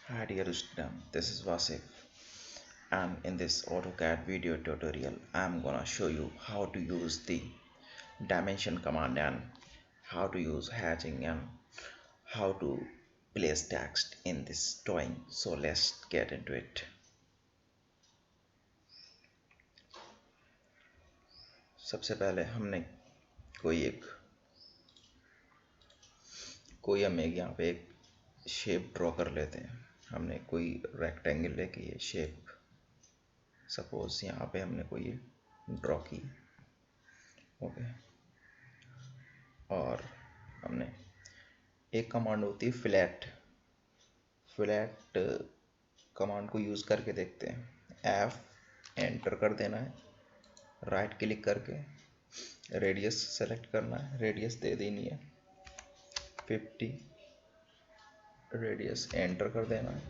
Hi dear student, this is Vasif, and in this AutoCAD video tutorial I'm gonna show you how to use the dimension command and how to use hatching and how to place text in this drawing. So let's get into it. सबसे पहले हमने कोई हम एक यहाँ पे एक shape draw कर लेते हैं। हमने कोई रेक्टेंगल लेके ये शेप सपोज यहाँ पे हमने कोई ड्रॉ की, ओके। और हमने एक कमांड होती है फ्लैट कमांड को यूज़ करके देखते हैं। F एंटर कर देना है, राइट क्लिक करके रेडियस सेलेक्ट करना है, रेडियस दे देनी है 50, रेडियस एंटर कर देना है,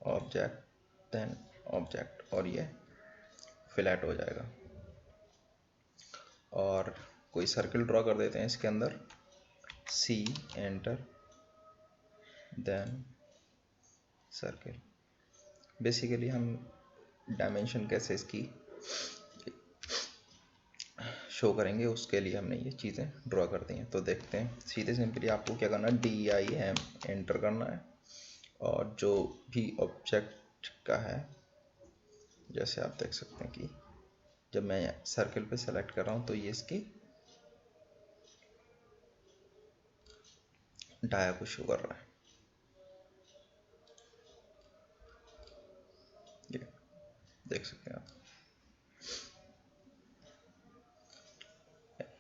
ऑब्जेक्ट देन ऑब्जेक्ट, और ये फ्लैट हो जाएगा। और कोई सर्कल ड्रॉ कर देते हैं इसके अंदर, C enter then circle. Basically हम डायमेंशन कैसे इसकी शो करेंगे उसके लिए हमने ये चीज़ें ड्रॉ कर दी हैं। तो देखते हैं, सीधे सिंपली आपको क्या करना है, DIM एंटर करना है और जो भी ऑब्जेक्ट का है, जैसे आप देख सकते हैं कि जब मैं सर्कल पे सेलेक्ट कर रहा हूँ तो ये इसकी डाया को शो कर रहा है। ये देख सकते हैं आप।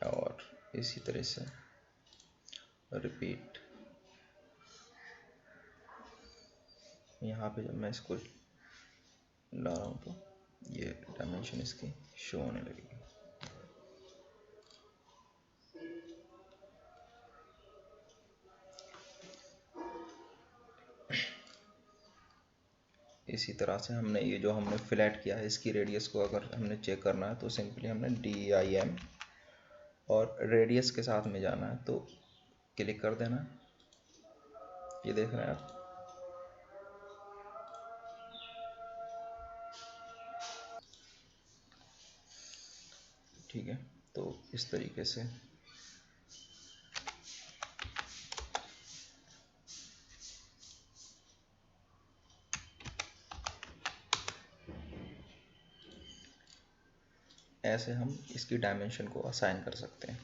और इसी तरह से रिपीट, यहाँ पे जब मैं इसको ला रहा हूँ तो ये डायमेंशन इसकी शो होने लगेगी। इसी तरह से हमने ये जो हमने फ्लैट किया है इसकी रेडियस को अगर हमने चेक करना है तो सिंपली हमने DIM और रेडियस के साथ में जाना है तो क्लिक कर देना। ये देख रहे हैं आप, ठीक है। तो इस तरीके से ऐसे हम इसकी डायमेंशन को असाइन कर सकते हैं।